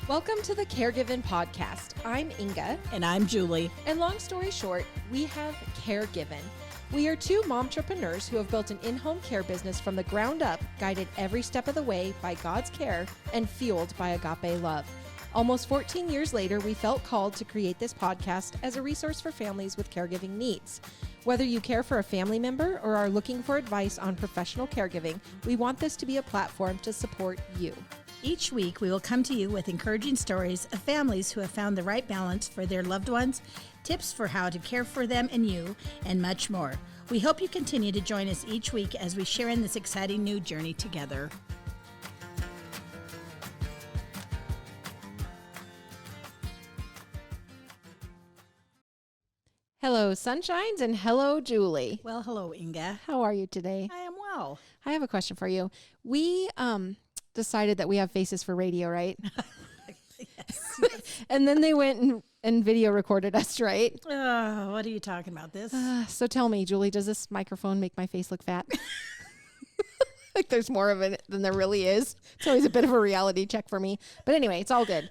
Welcome to the Caregiving Podcast. I'm Inga. And I'm Julie. And long story short, we have Caregiving. We are two momtrepreneurs who have built an in-home care business from the ground up, guided every step of the way by God's care and fueled by agape love. Almost 14 years later, we felt called to create this podcast as a resource for families with caregiving needs. Whether you care for a family member or are looking for advice on professional caregiving, we want this to be a platform to support you. Each week, we will come to you with encouraging stories of families who have found the right balance for their loved ones, tips for how to care for them and you, and much more. We hope you continue to join us each week as we share in this exciting new journey together. Hello, Sunshines, and hello, Julie. Well, hello, Inga. How are you today? I am well. I have a question for you. We decided that we have faces for radio, right? Yes. And then they went and video recorded us, right? What are you talking about this? So tell me, Julie, does this microphone make my face look fat? Like there's more of it than there really is. It's always a bit of a reality check for me. But anyway, it's all good.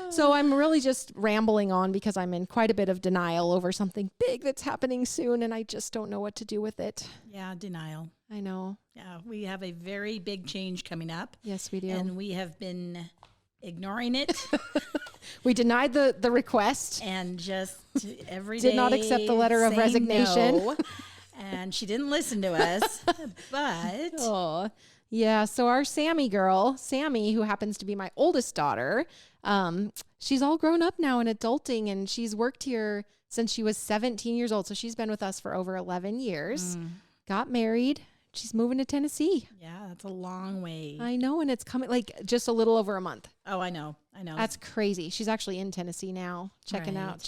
So I'm really just rambling on because I'm in quite a bit of denial over something big that's happening soon, and I just don't know what to do with it. Yeah, denial. I know. Yeah, we have a very big change coming up. Yes, we do. And we have been ignoring it. We denied the request. And just every day did not accept the letter of resignation. No, and she didn't listen to us. But oh, yeah. So our Sammy girl, Sammy, who happens to be my oldest daughter, she's all grown up now and adulting, and she's worked here since she was 17 years old. So she's been with us for over 11 years. Got married. She's moving to Tennessee. Yeah, that's a long way. I know, and it's coming like just a little over a month. Oh, I know. That's crazy. She's actually in Tennessee now, checking out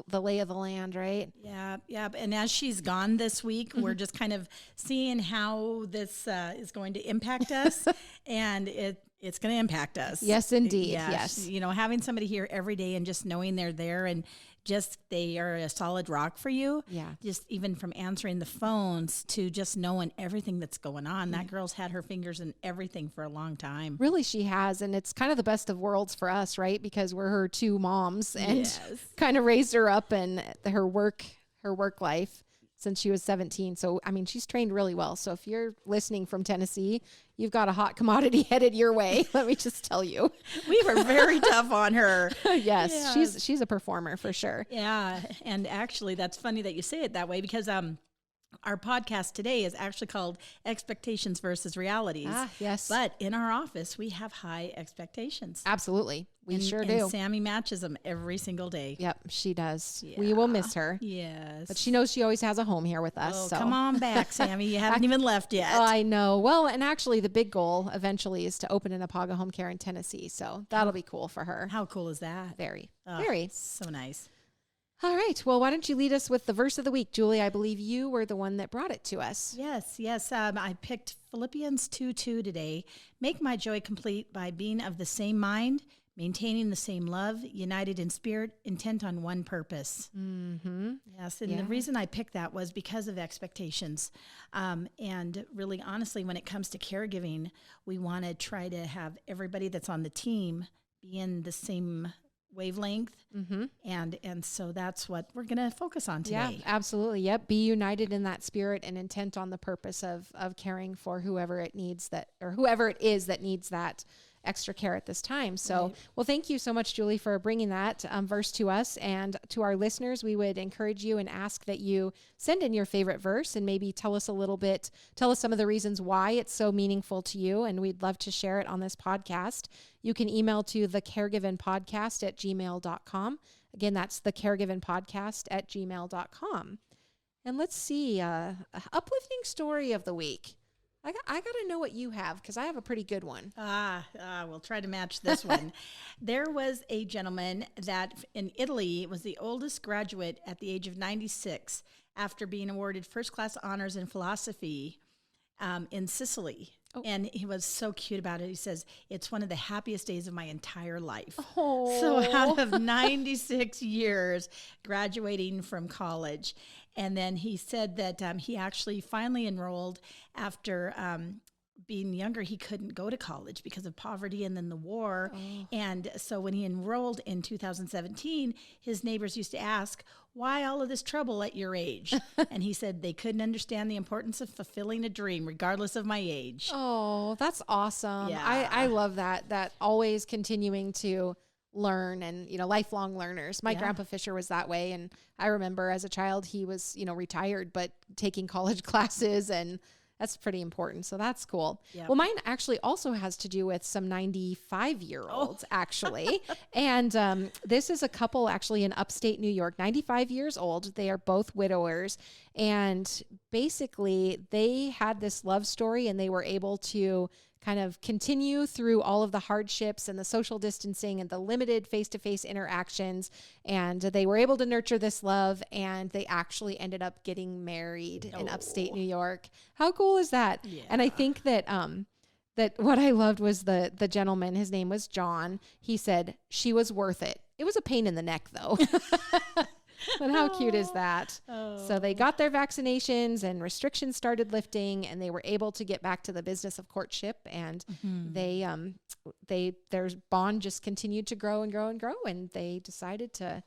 the lay of the land, right? Yeah. And as she's gone this week, we're just kind of seeing how this is going to impact us, and it's going to impact us. Yes, indeed. Yeah, yes. Having somebody here every day and just knowing they're there and just they are a solid rock for you. Yeah. Just even from answering the phones to just knowing everything that's going on. That girl's had her fingers in everything for a long time. Really, she has. And it's kind of the best of worlds for us, right? Because we're her two moms and kind of raised her up in her work life since she was 17. So, I mean, she's trained really well. So if you're listening from Tennessee, you've got a hot commodity headed your way. Let me just tell you. We were very tough on her. Yes, yeah. She's a performer for sure. Yeah. And actually, that's funny that you say it that way because our podcast today is actually called Expectations versus Realities. Yes. But in our office, we have high expectations. Absolutely. We sure do. And Sammy matches them every single day. Yep, she does. Yeah. We will miss her. Yes. But she knows she always has a home here with us. Oh, so. Come on back, Sammy. You haven't even left yet. I know. Well, and actually the big goal eventually is to open an Apaga Home Care in Tennessee. So that'll be cool for her. How cool is that? Very. So nice. All right. Well, why don't you lead us with the verse of the week, Julie? I believe you were the one that brought it to us. Yes. I picked Philippians 2:2 today. Make my joy complete by being of the same mind, maintaining the same love, united in spirit, intent on one purpose. Mm-hmm. Yes. And the reason I picked that was because of expectations. And really, honestly, when it comes to caregiving, we want to try to have everybody that's on the team be in the same wavelength. Mm-hmm. And so that's what we're going to focus on today. Yeah, absolutely. Yep. Be united in that spirit and intent on the purpose of caring for whoever it is that needs that extra care at this time. So, Well, thank you so much, Julie, for bringing that verse to us. And to our listeners, we would encourage you and ask that you send in your favorite verse and maybe tell us some of the reasons why it's so meaningful to you. And we'd love to share it on this podcast. You can email to thecaregivingpodcast@gmail.com. Again, that's thecaregivingpodcast@gmail.com. And let's see, uplifting story of the week. I got to know what you have because I have a pretty good one. We'll try to match this one. There was a gentleman that in Italy was the oldest graduate at the age of 96 after being awarded first-class honors in philosophy in Sicily. Oh. And he was so cute about it. He says, it's one of the happiest days of my entire life. Oh. So out of 96 years graduating from college. And then he said that he actually finally enrolled after being younger, he couldn't go to college because of poverty and then the war. And so when he enrolled in 2017, his neighbors used to ask, why all of this trouble at your age? And he said they couldn't understand the importance of fulfilling a dream, regardless of my age. Oh, that's awesome. Yeah. I love that always continuing to learn and, lifelong learners. My grandpa Fisher was that way. And I remember as a child, he was, retired, but taking college classes, and that's pretty important. So that's cool. Yep. Well, mine actually also has to do with some 95-year-olds actually. And this is a couple actually in upstate New York, 95 years old. They are both widowers. And basically they had this love story, and they were able to kind of continue through all of the hardships and the social distancing and the limited face-to-face interactions. And they were able to nurture this love, and they actually ended up getting married in upstate New York. How cool is that? Yeah. And I think that, that what I loved was the gentleman, his name was John. He said she was worth it. It was a pain in the neck though. But how cute is that? So they got their vaccinations, and restrictions started lifting, and they were able to get back to the business of courtship. And their bond just continued to grow and grow and grow. And they decided to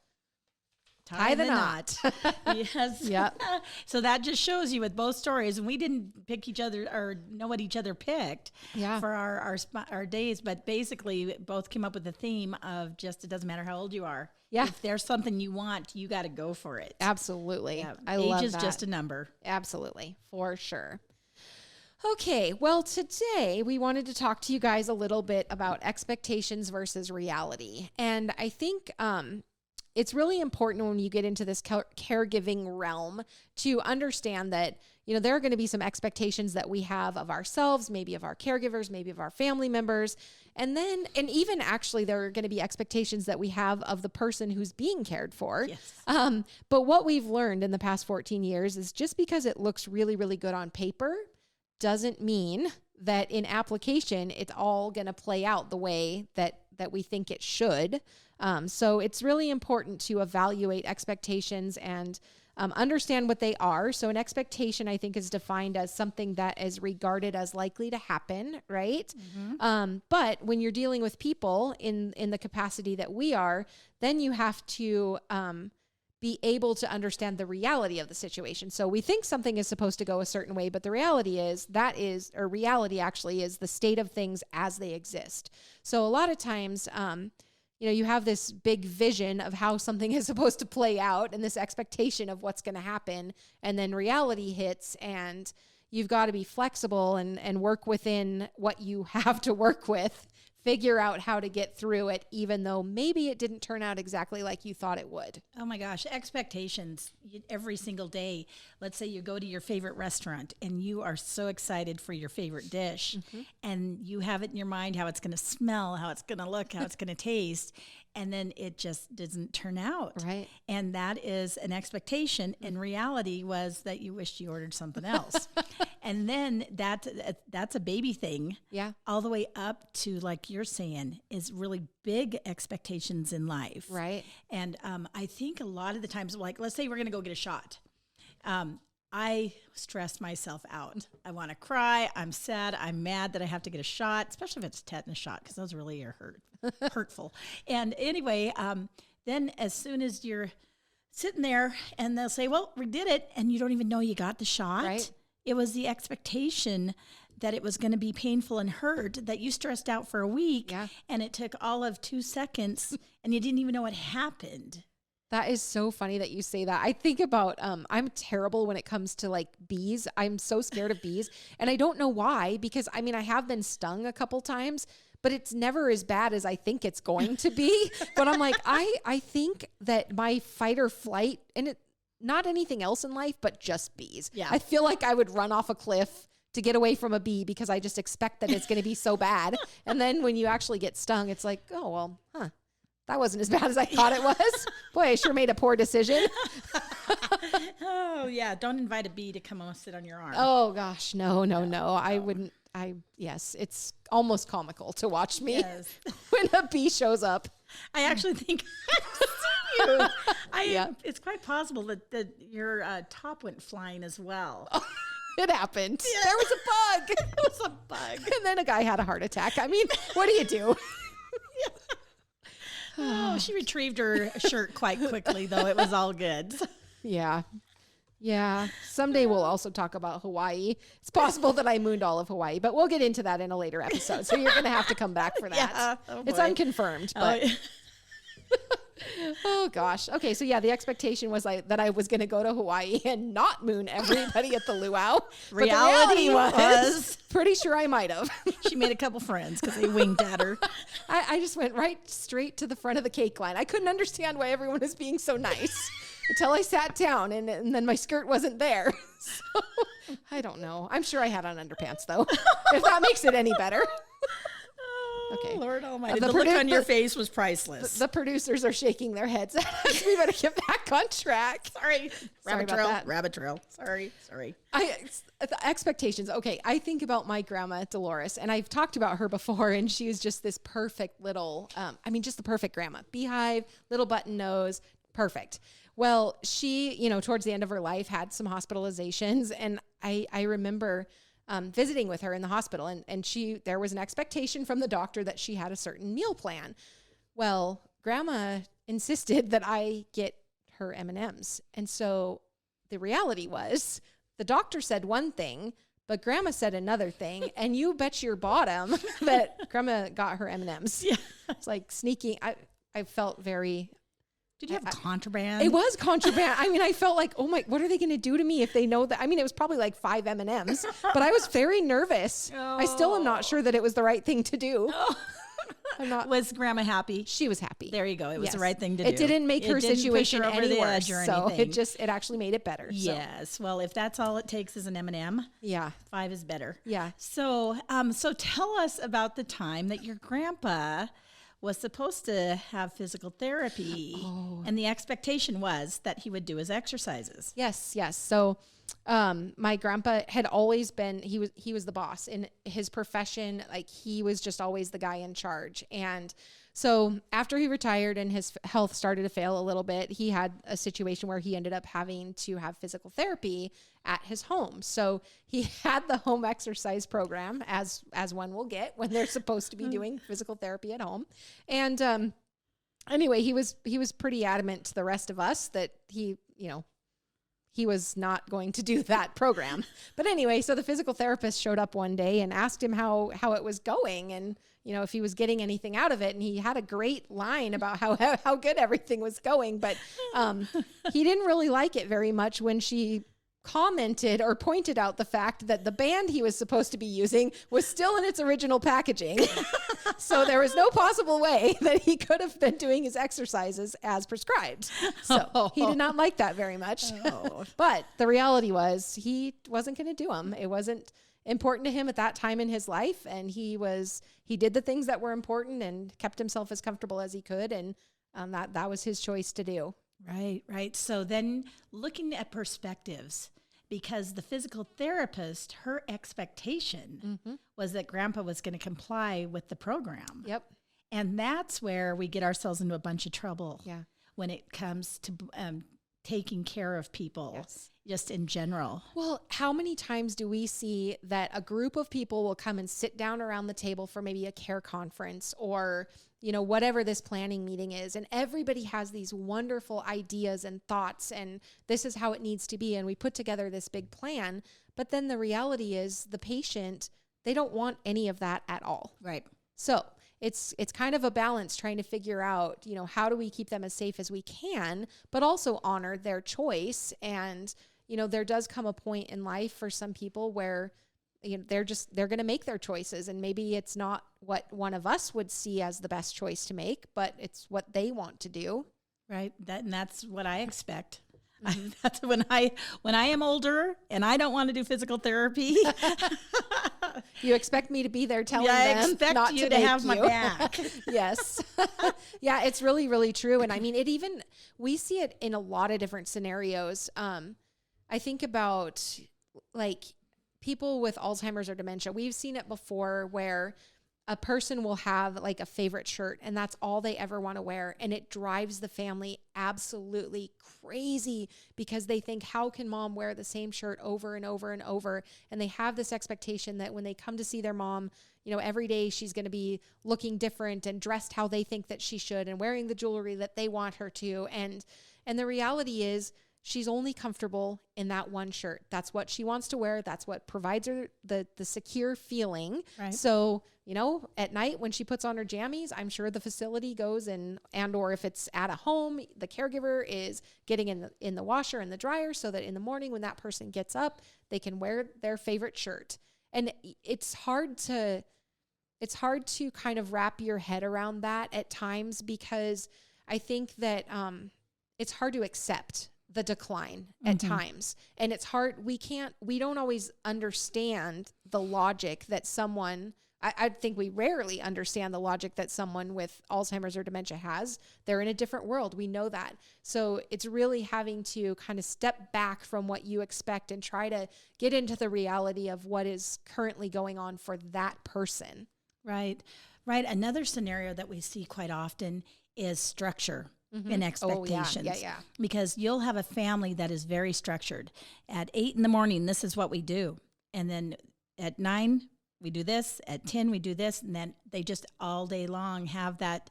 tie the knot. Yes. Yep. So that just shows you with both stories, and we didn't pick each other or know what each other picked for our days, but basically both came up with the theme of just, it doesn't matter how old you are. Yeah. If there's something you want, you got to go for it. Absolutely. Yeah. I love that. Age is just a number. Absolutely. For sure. Okay. Well, today we wanted to talk to you guys a little bit about expectations versus reality. And I think, it's really important when you get into this caregiving realm to understand that, there are going to be some expectations that we have of ourselves, maybe of our caregivers, maybe of our family members. And even actually there are going to be expectations that we have of the person who's being cared for. Yes. But what we've learned in the past 14 years is just because it looks really, really good on paper doesn't mean that in application, it's all going to play out the way that we think it should. So it's really important to evaluate expectations and understand what they are. So an expectation, I think, is defined as something that is regarded as likely to happen, right? Mm-hmm. But when you're dealing with people in the capacity that we are, then you have to be able to understand the reality of the situation. So we think something is supposed to go a certain way, but the reality is reality actually is the state of things as they exist. So a lot of times, you have this big vision of how something is supposed to play out and this expectation of what's going to happen. And then reality hits, and you've got to be flexible and work within what you have to work with, figure out how to get through it, even though maybe it didn't turn out exactly like you thought it would. Oh my gosh, expectations every single day. Let's say you go to your favorite restaurant and you are so excited for your favorite dish, and you have it in your mind how it's going to smell, how it's going to look, how it's going to taste, and then it just doesn't turn out. Right. And that is an expectation. And reality was that you wished you ordered something else. And then that's a baby thing. Yeah. All the way up to, like you're saying, is really big expectations in life. Right. And I think a lot of the times, like, let's say we're going to go get a shot. I stress myself out. I want to cry. I'm sad. I'm mad that I have to get a shot, especially if it's a tetanus shot, because those really are hurtful. And anyway, then as soon as you're sitting there and they'll say, well, we did it, and you don't even know you got the shot. Right. It was the expectation that it was going to be painful and hurt that you stressed out for a week, and it took all of 2 seconds, and you didn't even know what happened. That is so funny that you say that. I think about, I'm terrible when it comes to like bees. I'm so scared of bees, and I don't know why, because I have been stung a couple times, but it's never as bad as I think it's going to be. But I'm like, I think that my fight or flight, and not anything else in life, but just bees. Yeah. I feel like I would run off a cliff to get away from a bee because I just expect that it's going to be so bad. And then when you actually get stung, it's like, oh, well, that wasn't as bad as I thought it was. Boy, I sure made a poor decision. Oh, yeah. Don't invite a bee to come and sit on your arm. Oh, gosh. No. I wouldn't. Yes, it's almost comical to watch me when a bee shows up. I actually think I've seen you. It's quite possible that your top went flying as well. It happened. Yeah. There was a bug. It was a bug. And then a guy had a heart attack. I mean, what do you do? Oh, she retrieved her shirt quite quickly, though. It was all good. Yeah. Yeah. Someday we'll also talk about Hawaii. It's possible that I mooned all of Hawaii, but we'll get into that in a later episode. So you're going to have to come back for that. Yeah. Oh, it's boy. unconfirmed, but oh gosh. Okay. So yeah, the expectation was that I was going to go to Hawaii and not moon everybody at the luau. Reality was pretty sure I might have. She made a couple friends because they winked at her. I just went right straight to the front of the cake line. I couldn't understand why everyone was being so nice until I sat down and then my skirt wasn't there. So I don't know. I'm sure I had on underpants though, if that makes it any better. Okay. Lord Almighty. The look on your face was priceless. The producers are shaking their heads at us. We better get back on track. Sorry. Sorry about that. Rabbit trail. Sorry. The expectations. Okay. I think about my grandma, Dolores, and I've talked about her before, and she was just this perfect little, just the perfect grandma. Beehive, little button nose, perfect. Well, she, towards the end of her life had some hospitalizations, and I remember visiting with her in the hospital, and there was an expectation from the doctor that she had a certain meal plan. Well, grandma insisted that I get her M&Ms. And so the reality was the doctor said one thing, but grandma said another thing. And you bet your bottom that grandma got her M&Ms. Yeah. It's like sneaking. I felt very... Did you have contraband? It was contraband. I mean, I felt like, oh my, what are they going to do to me if they know that? I mean, it was probably like 5 M&Ms, but I was very nervous. Oh. I still am not sure that it was the right thing to do. Oh. I'm not. Was grandma happy? She was happy. There you go. It was the right thing to do. It didn't make her situation over any the worse. Edge or so anything. it actually made it better. Yes. So. Well, if that's all it takes is an M&M, yeah, 5 is better. Yeah. So, so tell us about the time that your grandpa was supposed to have physical therapy, and the expectation was that he would do his exercises. Yes. So my grandpa had always been, he was the boss in his profession. Like he was just always the guy in charge. And so after he retired and his health started to fail a little bit, he had a situation where he ended up having to have physical therapy at his home. So he had the home exercise program as one will get when they're supposed to be doing physical therapy at home. And anyway, he was pretty adamant to the rest of us that he was not going to do that program. But anyway, so the physical therapist showed up one day and asked him how it was going and, if he was getting anything out of it. And he had a great line about how good everything was going. But he didn't really like it very much when she commented or pointed out the fact that the band he was supposed to be using was still in its original packaging. So there was no possible way that he could have been doing his exercises as prescribed. So he did not like that very much. Oh. But the reality was he wasn't going to do them. It wasn't important to him at that time in his life. And he did the things that were important and kept himself as comfortable as he could. And that was his choice to do. Right. So then looking at perspectives, because the physical therapist, her expectation was that grandpa was going to comply with the program. Yep. And that's where we get ourselves into a bunch of trouble. Yeah. When it comes to taking care of people, yes, just in general. Well, how many times do we see that a group of people will come and sit down around the table for maybe a care conference or, whatever this planning meeting is, and everybody has these wonderful ideas and thoughts, and this is how it needs to be, and we put together this big plan, but then the reality is the patient, they don't want any of that at all. Right. So it's kind of a balance trying to figure out, how do we keep them as safe as we can, but also honor their choice. And, there does come a point in life for some people where, they're going to make their choices, and maybe it's not what one of us would see as the best choice to make, but it's what they want to do. Right. That's what I expect. That's when I am older and I don't want to do physical therapy. You expect me to be there telling them I expect not you to have my back. Yes. Yeah, it's really, really true. And I mean, we see it in a lot of different scenarios. I think about like people with Alzheimer's or dementia. We've seen it before where a person will have like a favorite shirt and that's all they ever want to wear. And it drives the family absolutely crazy because they think, how can mom wear the same shirt over and over and over? And they have this expectation that when they come to see their mom, you know, every day she's going to be looking different and dressed how they think that she should and wearing the jewelry that they want her to. And the reality is she's only comfortable in that one shirt. That's what she wants to wear. That's what provides her the secure feeling. Right. So, you know, at night when she puts on her jammies, I'm sure the facility goes and or if it's at a home, the caregiver is getting in the washer and the dryer so that in the morning when that person gets up, they can wear their favorite shirt. And it's hard to kind of wrap your head around that at times because I think that it's hard to accept the decline at times. And it's hard. We don't always understand the logic that someone, I think we rarely understand the logic that someone with Alzheimer's or dementia has. They're in a different world. We know that. So it's really having to kind of step back from what you expect and try to get into the reality of what is currently going on for that person. Right. Another scenario that we see quite often is structure. And expectations. Oh, yeah. Because you'll have a family that is very structured. At 8 a.m, this is what we do. And then at 9, we do this. At 10, we do this. And then they just all day long have that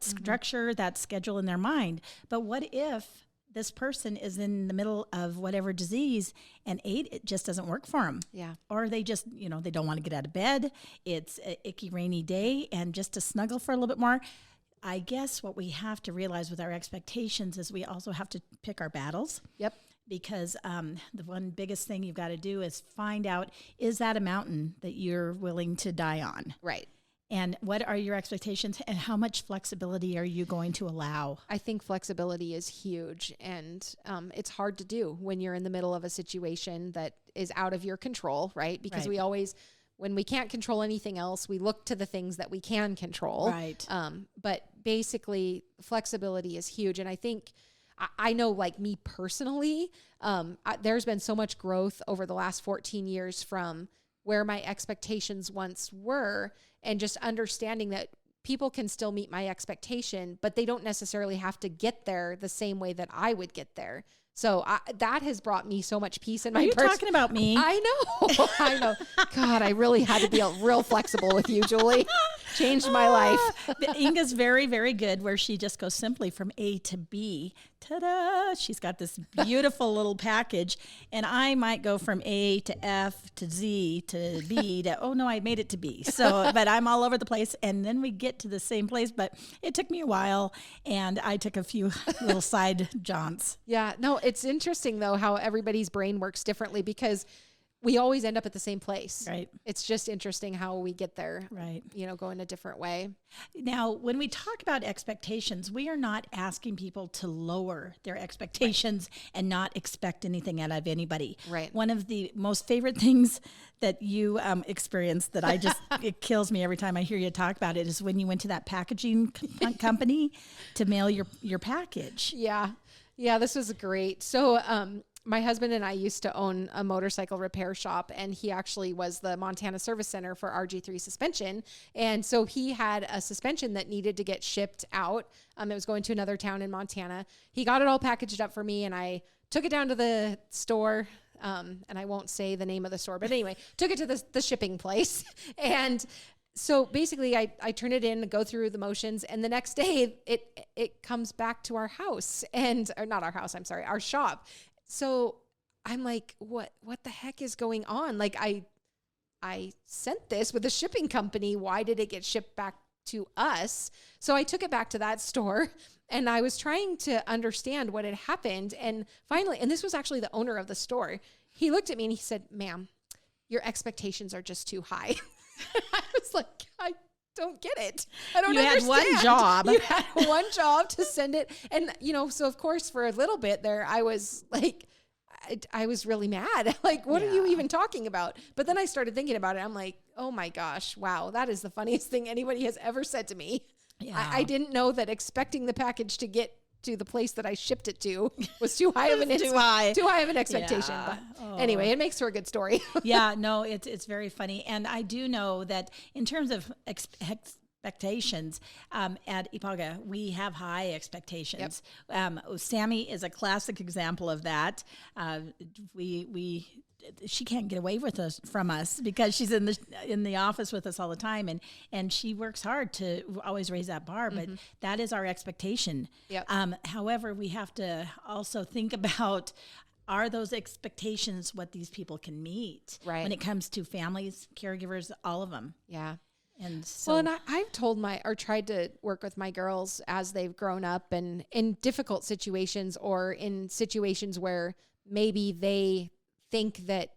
structure, that schedule in their mind. But what if this person is in the middle of whatever disease and 8, it just doesn't work for them? Yeah. Or they just, they don't want to get out of bed. It's an icky, rainy day. And just to snuggle for a little bit more, I guess what we have to realize with our expectations is we also have to pick our battles. Yep. Because the one biggest thing you've got to do is find out, is that a mountain that you're willing to die on? Right. And what are your expectations and how much flexibility are you going to allow? I think flexibility is huge and it's hard to do when you're in the middle of a situation that is out of your control, right? Because we always... when we can't control anything else, we look to the things that we can control. Right. But basically, flexibility is huge. And I think, I know like me personally, there's been so much growth over the last 14 years from where my expectations once were and just understanding that people can still meet my expectation, but they don't necessarily have to get there the same way that I would get there. So that has brought me so much peace in my. Are you talking about me? I know. I know. God, I really had to be real flexible with you, Julie. Changed my life. Inga's very, very good where she just goes simply from A to B. Ta-da! She's got this beautiful little package. And I might go from A to F to Z to B to, oh no, I made it to B. So, but I'm all over the place. And then we get to the same place. But it took me a while. And I took a few little side jaunts. Yeah. No, it's interesting though how everybody's brain works differently because we always end up at the same place. Right. It's just interesting how we get there. Right. Go in a different way. Now, when we talk about expectations, we are not asking people to lower their expectations and not expect anything out of anybody. Right. One of the most favorite things that you experienced that I just, it kills me every time I hear you talk about it is when you went to that packaging company to mail your package. Yeah. Yeah, this was great. So, my husband and I used to own a motorcycle repair shop, and he actually was the Montana Service Center for RG3 suspension. And so he had a suspension that needed to get shipped out. It was going to another town in Montana. He got it all packaged up for me, and I took it down to the store. And I won't say the name of the store, but anyway, took it to the shipping place. And so basically I turn it in, go through the motions, and the next day it comes back to our house or not our house, I'm sorry, our shop. So I'm like, what the heck is going on? Like I sent this with a shipping company. Why did it get shipped back to us? So I took it back to that store and I was trying to understand what had happened. And finally, and this was actually the owner of the store. He looked at me and he said, "Ma'am, your expectations are just too high." I was like, I don't get it. I don't understand. You had one job. You had one job to send it. And, so of course for a little bit there, I was like, I was really mad. Like, what are you even talking about? But then I started thinking about it. I'm like, oh my gosh, wow. That is the funniest thing anybody has ever said to me. Yeah. I didn't know that expecting the package to get to the place that I shipped it to was too high of an Too high of an expectation. Yeah. But anyway, it makes for a good story. Yeah, no, it's very funny. And I do know that in terms of expectations, at Ipaga, we have high expectations. Sammy is a classic example of that. She can't get away with us from us because she's in the office with us all the time, and she works hard to always raise that bar. But that is our expectation. Yep. However, we have to also think about, are those expectations what these people can meet when it comes to families, caregivers, all of them? Yeah. And so, well, and I've told tried to work with my girls as they've grown up and in difficult situations or in situations where maybe they think that,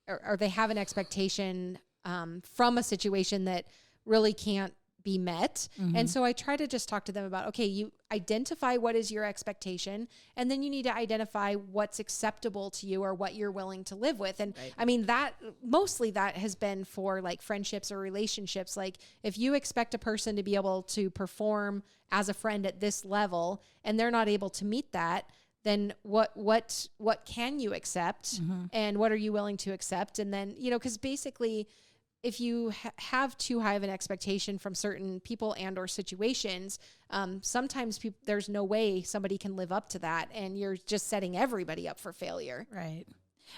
or they have an expectation from a situation that really can't be met. And so I try to just talk to them about, okay, you identify what is your expectation, and then you need to identify what's acceptable to you or what you're willing to live with. And I mean, that mostly that has been for like friendships or relationships. Like if you expect a person to be able to perform as a friend at this level and they're not able to meet that, then what can you accept and what are you willing to accept? And then, because basically if you have too high of an expectation from certain people and or situations, sometimes there's no way somebody can live up to that, and you're just setting everybody up for failure. Right.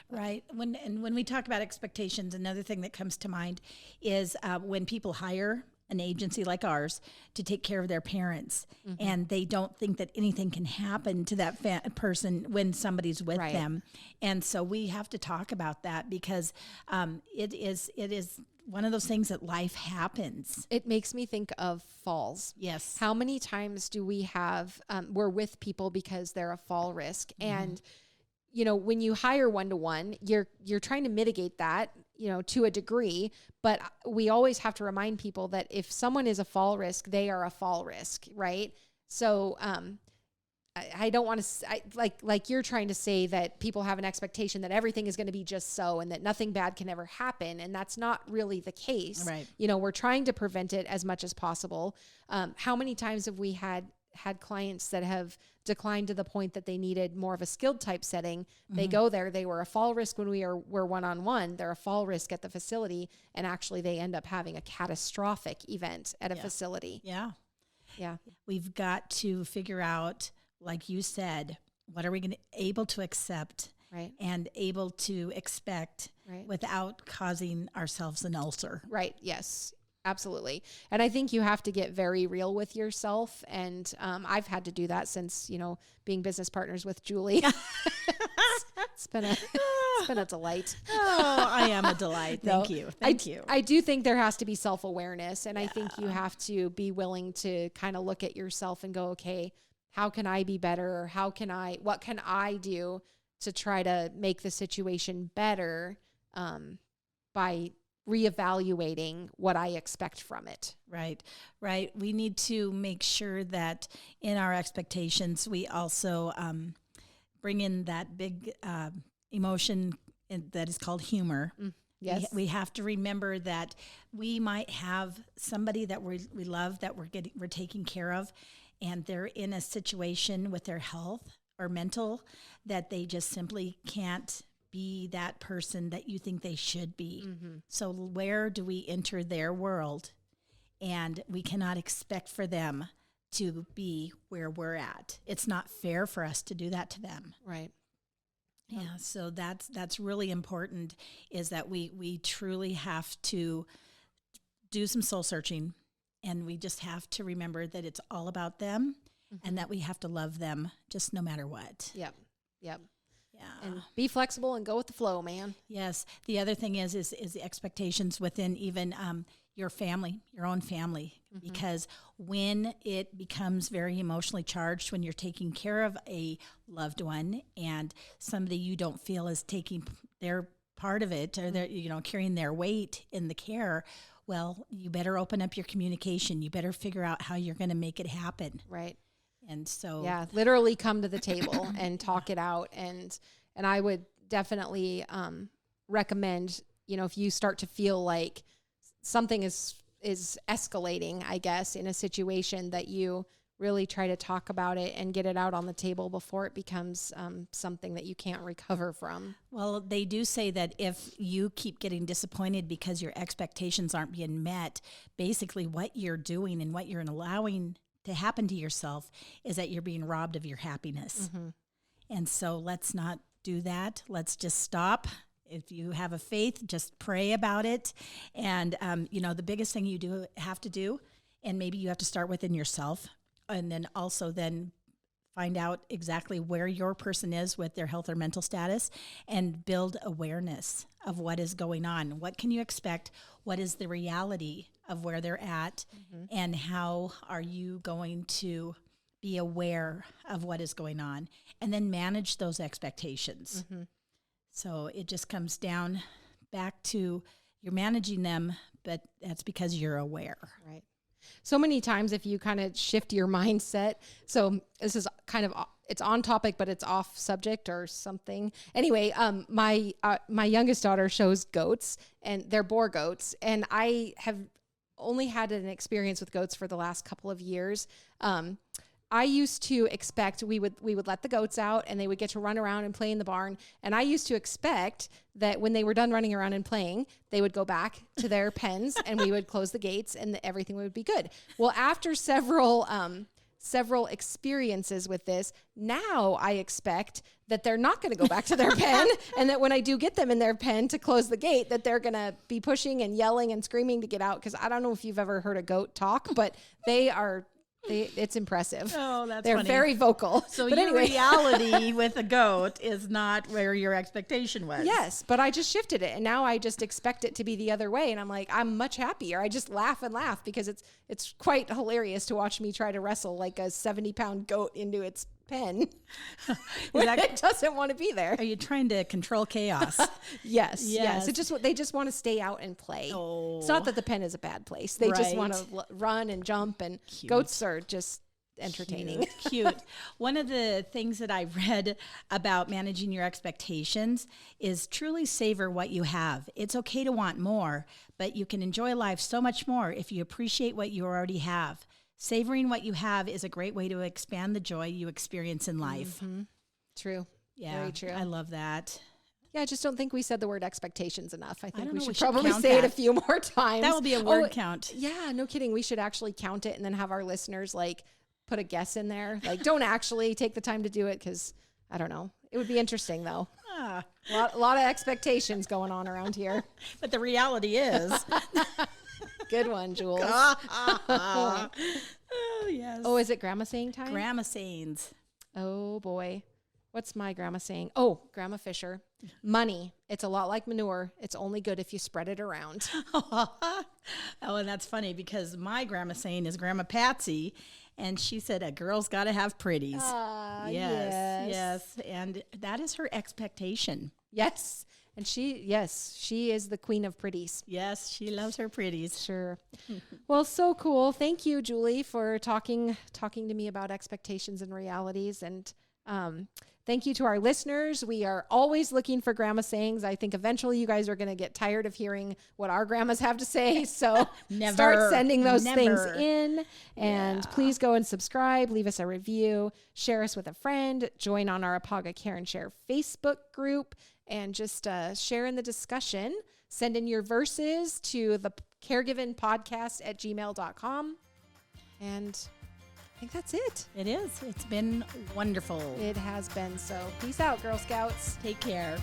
Right. When we talk about expectations, another thing that comes to mind is when people hire an agency like ours to take care of their parents, and they don't think that anything can happen to that person when somebody's with them. And so we have to talk about that because it is one of those things that life happens. It makes me think of falls. Yes. How many times do we have, we're with people because they're a fall risk. And, when you hire one-to-one, you're trying to mitigate that, to a degree, but we always have to remind people that if someone is a fall risk, they are a fall risk. Right. So, I don't want to like you're trying to say that people have an expectation that everything is going to be just so and that nothing bad can ever happen. And that's not really the case. Right. We're trying to prevent it as much as possible. How many times have we had clients that have declined to the point that they needed more of a skilled type setting? They go there, they were a fall risk when we were one-on-one, they're a fall risk at the facility, and actually they end up having a catastrophic event at a facility. Yeah. Yeah. We've got to figure out, like you said, what are we able to accept and able to expect without causing ourselves an ulcer? Right. Yes, absolutely. And I think you have to get very real with yourself. And I've had to do that since, being business partners with Julie. It's been a delight. Oh, I am a delight. Thank you. Thank you. I do think there has to be self-awareness. And I think you have to be willing to kind of look at yourself and go, okay, how can I be better? Or what can I do to try to make the situation better by reevaluating what I expect from it? Right. We need to make sure that in our expectations, we also bring in that big emotion that is called humor. Yes. We have to remember that we might have somebody that we love, that we're taking care of, and they're in a situation with their health or mental that they just simply can't be that person that you think they should be. So where do we enter their world? And we cannot expect for them to be where we're at. It's not fair for us to do that to them. Right. Yeah, so that's really important, is that we truly have to do some soul searching, and we just have to remember that it's all about them and that we have to love them just no matter what. Yep. Yeah. And be flexible and go with the flow, man. Yes. The other thing is the expectations within even your family, your own family, because when it becomes very emotionally charged, when you're taking care of a loved one and somebody you don't feel is taking their part of it, or they're, carrying their weight in the care, well, you better open up your communication. You better figure out how you're going to make it happen. Right. And so, literally come to the table and talk it out. And I would definitely recommend, if you start to feel like something is escalating, I guess, in a situation, that you really try to talk about it and get it out on the table before it becomes something that you can't recover from. Well, they do say that if you keep getting disappointed because your expectations aren't being met, basically what you're doing and what you're allowing to happen to yourself is that you're being robbed of your happiness. Mm-hmm. And so let's not do that. Let's just stop. If you have a faith, just pray about it. And, the biggest thing you have to do, and maybe you have to start within yourself, and then also then find out exactly where your person is with their health or mental status and build awareness of what is going on. What can you expect? What is the reality of where they're at? Mm-hmm. And how are you going to be aware of what is going on? And then manage those expectations. Mm-hmm. So it just comes down back to you're managing them, but that's because you're aware. Right. So many times if you kind of shift your mindset, so this is kind of, it's on topic, but it's off subject or something. Anyway, my youngest daughter shows goats, and they're boar goats. And I have only had an experience with goats for the last couple of years. I used to expect we would let the goats out and they would get to run around and play in the barn. And I used to expect that when they were done running around and playing, they would go back to their pens and we would close the gates and everything would be good. Well, after several experiences with this, now I expect that they're not going to go back to their pen, and that when I do get them in their pen to close the gate, that they're going to be pushing and yelling and screaming to get out. Because I don't know if you've ever heard a goat talk, but it's impressive. Oh, they're funny. Very vocal. So your reality with a goat is not where your expectation was. Yes, but I just shifted it, and now I just expect it to be the other way. And I'm like, I'm much happier. I just laugh and laugh because it's quite hilarious to watch me try to wrestle like a 70-pound goat into its pen when it doesn't want to be there. Are you trying to control chaos? Yes. They just want to stay out and play. Oh. It's not that the pen is a bad place. They just want to run and jump, and cute. Goats are just entertaining. Cute. One of the things that I read about managing your expectations is truly savor what you have. It's okay to want more, but you can enjoy life so much more if you appreciate what you already have. Savoring what you have is a great way to expand the joy you experience in life. Mm-hmm. True. Yeah. Very true. I love that. Yeah, I just don't think we said the word expectations enough. I think we should probably say it a few more times. That will be a word count. Yeah, no kidding. We should actually count it and then have our listeners put a guess in there. Don't actually take the time to do it because, I don't know. It would be interesting though. A lot of expectations going on around here. But the reality is... Good one, Jules. Oh, yes. Oh, is it grandma saying time? Grandma sayings. Oh, boy. What's my grandma saying? Oh, Grandma Fisher. Money. It's a lot like manure. It's only good if you spread it around. Oh, and that's funny because my grandma saying is Grandma Patsy, and she said a girl's got to have pretties. Yes. And that is her expectation. Yes. And she is the queen of pretties. Yes, she loves her pretties. Sure. Well, so cool. Thank you, Julie, for talking to me about expectations and realities. And thank you to our listeners. We are always looking for grandma sayings. I think eventually you guys are going to get tired of hearing what our grandmas have to say. So start sending those things in. And please go and subscribe, leave us a review, share us with a friend, join on our Apaga Care and Share Facebook group, and just share in the discussion. Send in your verses to the caregivenpodcast@gmail.com. And I think that's it. It is. It's been wonderful. It has been. So peace out, Girl Scouts. Take care.